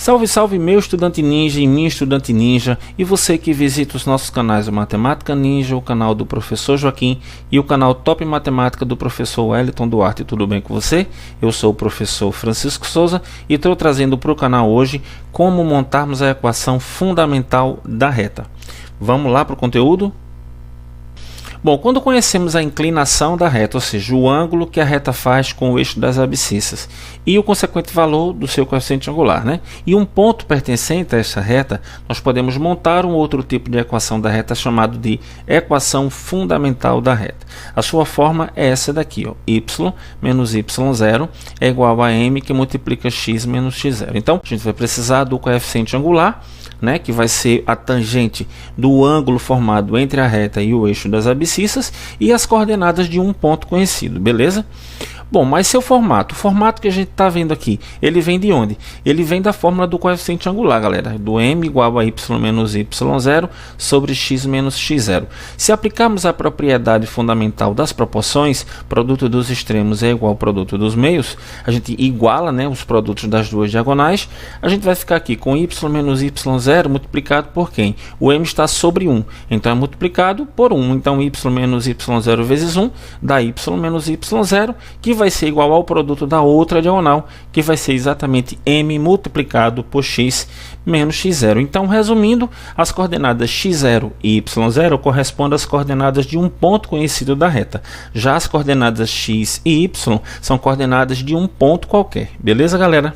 Salve, salve meu estudante ninja e minha estudante ninja, e você que visita os nossos canais, o Matemática Ninja, o canal do professor Joaquim e o canal Top Matemática do professor Wellington Duarte. Tudo bem com você? Eu sou o professor Francisco Souza e estou trazendo para o canal hoje como montarmos a equação fundamental da reta. Vamos lá para o conteúdo? Bom, quando conhecemos a inclinação da reta, ou seja, o ângulo que a reta faz com o eixo das abscissas e o consequente valor do seu coeficiente angular, né? E um ponto pertencente a essa reta, nós podemos montar um outro tipo de equação da reta chamado de equação fundamental da reta. A sua forma é essa daqui, ó, y menos y0 é igual a m que multiplica x menos x0. Então, a gente vai precisar do coeficiente angular, né, que vai ser a tangente do ângulo formado entre a reta e o eixo das abscissas e as coordenadas de um ponto conhecido, beleza? Bom, mas seu formato, o formato que a gente está vendo aqui, ele vem de onde? Ele vem da fórmula do coeficiente angular, galera, do m igual a y menos y0 sobre x menos x0. Se aplicarmos a propriedade fundamental das proporções, produto dos extremos é igual ao produto dos meios, a gente iguala, né, os produtos das duas diagonais, a gente vai ficar aqui com y menos y0 multiplicado por quem? O m está sobre 1, então é multiplicado por 1, então y menos y0 vezes 1 dá y menos y0, que vai ser igual ao produto da outra diagonal, que vai ser exatamente m multiplicado por x menos x0. Então, resumindo, as coordenadas x0 e y0 correspondem às coordenadas de um ponto conhecido da reta. Já as coordenadas x e y são coordenadas de um ponto qualquer. Beleza, galera?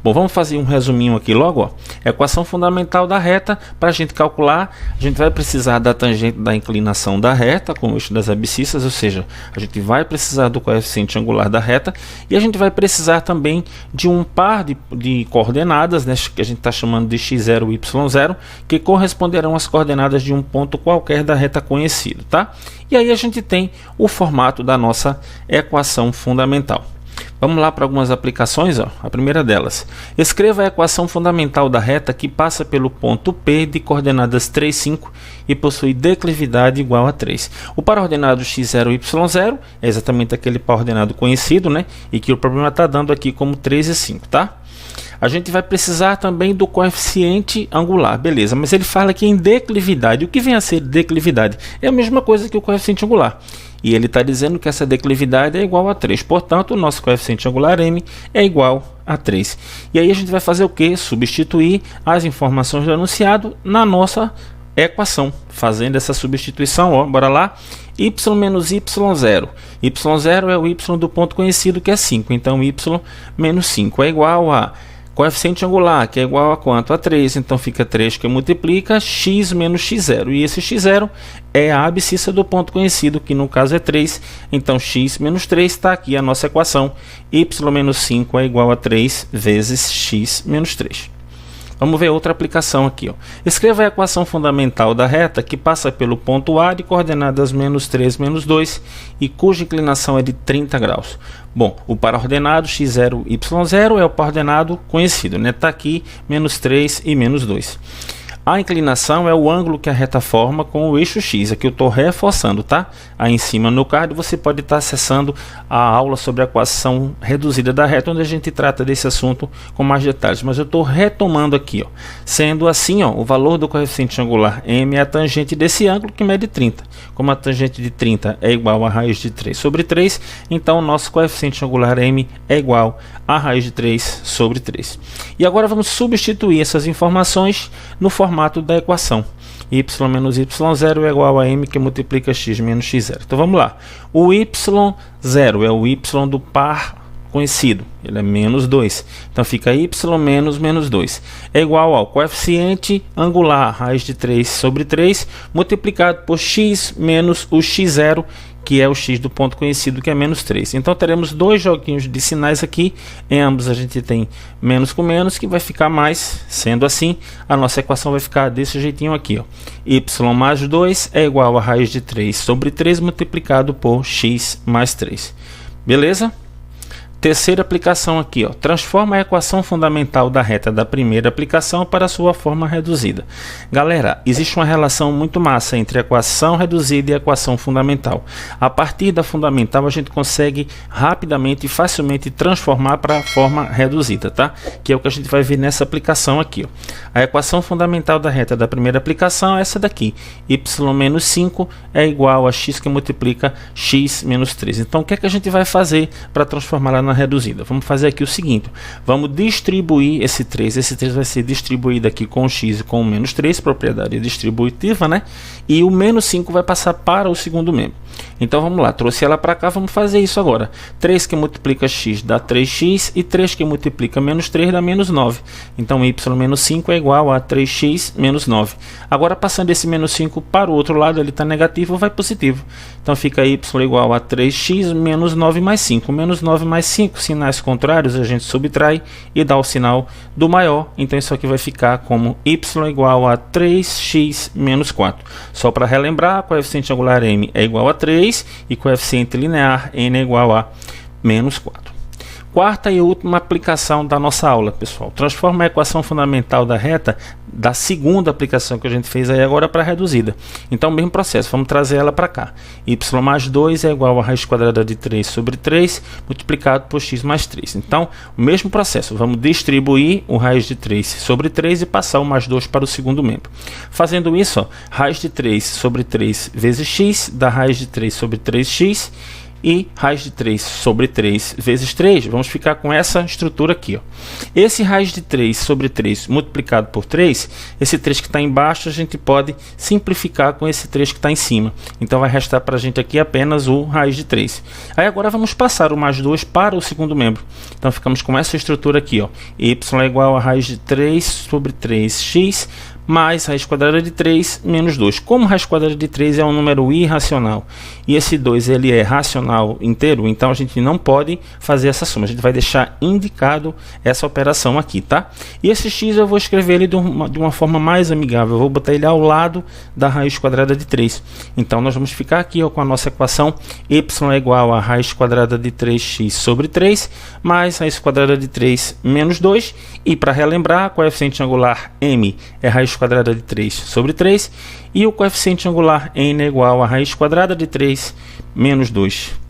Bom, vamos fazer um resuminho aqui logo, ó. Equação fundamental da reta, para a gente calcular, a gente vai precisar da tangente da inclinação da reta com o eixo das abscissas, ou seja, a gente vai precisar do coeficiente angular da reta e a gente vai precisar também de um par de coordenadas, né, que a gente está chamando de x0 e y0, que corresponderão às coordenadas de um ponto qualquer da reta conhecido, tá? E aí a gente tem o formato da nossa equação fundamental. Vamos lá para algumas aplicações, ó. A primeira delas. Escreva a equação fundamental da reta que passa pelo ponto P de coordenadas 3, 5 e possui declividade igual a 3. O par ordenado x0 e y0 é exatamente aquele par ordenado conhecido, né? E que o problema está dando aqui como 3 e 5, tá? A gente vai precisar também do coeficiente angular, beleza, mas ele fala aqui em declividade. O que vem a ser declividade? É a mesma coisa que o coeficiente angular. E ele está dizendo que essa declividade é igual a 3. Portanto, o nosso coeficiente angular m é igual a 3. E aí a gente vai fazer o quê? Substituir as informações do enunciado na nossa equação. Fazendo essa substituição, ó, bora lá. Y menos y0. Y0 é o y do ponto conhecido, que é 5. Então, y menos 5 é igual a coeficiente angular, que é igual a quanto? A 3. Então, fica 3 que multiplica x menos x0. E esse x0 é a abscissa do ponto conhecido, que no caso é 3. Então, x menos 3 está aqui a nossa equação. Y menos 5 é igual a 3 vezes x menos 3. Vamos ver outra aplicação aqui, ó. Escreva a equação fundamental da reta que passa pelo ponto A de coordenadas menos 3, menos 2 e cuja inclinação é de 30 graus. Bom, o par ordenado x0, y0 é o par ordenado conhecido, né? Está aqui menos 3 e menos 2. A inclinação é o ângulo que a reta forma com o eixo x. Aqui eu estou reforçando, tá? Aí em cima no card você pode estar acessando a aula sobre a equação reduzida da reta, onde a gente trata desse assunto com mais detalhes. Mas eu estou retomando aqui, ó. Sendo assim, ó, o valor do coeficiente angular m é a tangente desse ângulo que mede 30. Como a tangente de 30 é igual a raiz de 3 sobre 3, então o nosso coeficiente angular m é igual a raiz de 3 sobre 3. E agora vamos substituir essas informações no formato da equação. Y menos y0 é igual a m que multiplica x menos x0. Então vamos lá. O y0 é o y do par conhecido. Ele é menos 2. Então fica y menos menos 2. É igual ao coeficiente angular, raiz de 3 sobre 3, multiplicado por x menos o x0, que é o x do ponto conhecido, que é menos 3. Então teremos dois joguinhos de sinais aqui. Em ambos a gente tem menos com menos, que vai ficar mais. Sendo assim, a nossa equação vai ficar desse jeitinho aqui, ó. Y mais 2 é igual a raiz de 3 sobre 3 multiplicado por x mais 3. Beleza? Terceira aplicação aqui, ó, transforma a equação fundamental da reta da primeira aplicação para a sua forma reduzida. Galera, existe uma relação muito massa entre a equação reduzida e a equação fundamental. A partir da fundamental, a gente consegue rapidamente e facilmente transformar para a forma reduzida, tá? Que é o que a gente vai ver nessa aplicação aqui, ó. A equação fundamental da reta da primeira aplicação é essa daqui. Y menos 5 é igual a x que multiplica x menos 3. Então, o que é que a gente vai fazer para transformar ela na reduzida? Vamos fazer aqui o seguinte, vamos distribuir esse 3 vai ser distribuído aqui com o x e com o menos 3, propriedade distributiva, né? E o menos 5 vai passar para o segundo membro. Então vamos lá, trouxe ela para cá, vamos fazer isso agora. 3 que multiplica x dá 3x e 3 que multiplica menos 3 dá menos 9. Então y menos 5 é igual a 3x menos 9. Agora passando esse menos 5 para o outro lado, ele está negativo, vai positivo. Então fica y igual a 3x menos 9 mais 5. Menos 9 mais 5, sinais contrários, a gente subtrai e dá o sinal do maior. Então isso aqui vai ficar como y igual a 3x menos 4. Só para relembrar, coeficiente angular m é igual a 3 e coeficiente linear n é igual a menos 4. Quarta e última aplicação da nossa aula, pessoal. Transforma a equação fundamental da reta da segunda aplicação que a gente fez aí agora para a reduzida. Então, mesmo processo, vamos trazer ela para cá. Y mais 2 é igual a raiz quadrada de 3 sobre 3 multiplicado por x mais 3. Então, o mesmo processo, vamos distribuir o raiz de 3 sobre 3 e passar o mais 2 para o segundo membro. Fazendo isso, ó, raiz de 3 sobre 3 vezes x dá raiz de 3 sobre 3x e raiz de 3 sobre 3 vezes 3, vamos ficar com essa estrutura aqui, ó. Esse raiz de 3 sobre 3 multiplicado por 3, esse 3 que está embaixo a gente pode simplificar com esse 3 que está em cima. Então vai restar para a gente aqui apenas o raiz de 3. Aí agora vamos passar o mais 2 para o segundo membro. Então ficamos com essa estrutura aqui, ó. Y é igual a raiz de 3 sobre 3x mais raiz quadrada de 3 menos 2. Como raiz quadrada de 3 é um número irracional e esse 2 ele é racional inteiro, então a gente não pode fazer essa soma. A gente vai deixar indicado essa operação aqui, tá? E esse x eu vou escrever ele de uma forma mais amigável. Eu vou botar ele ao lado da raiz quadrada de 3. Então nós vamos ficar aqui, ó, com a nossa equação y é igual a raiz quadrada de 3x sobre 3 mais raiz quadrada de 3 menos 2. E para relembrar, coeficiente angular m é raiz quadrada de 3 sobre 3 e o coeficiente angular n é igual a raiz quadrada de 3 menos 2.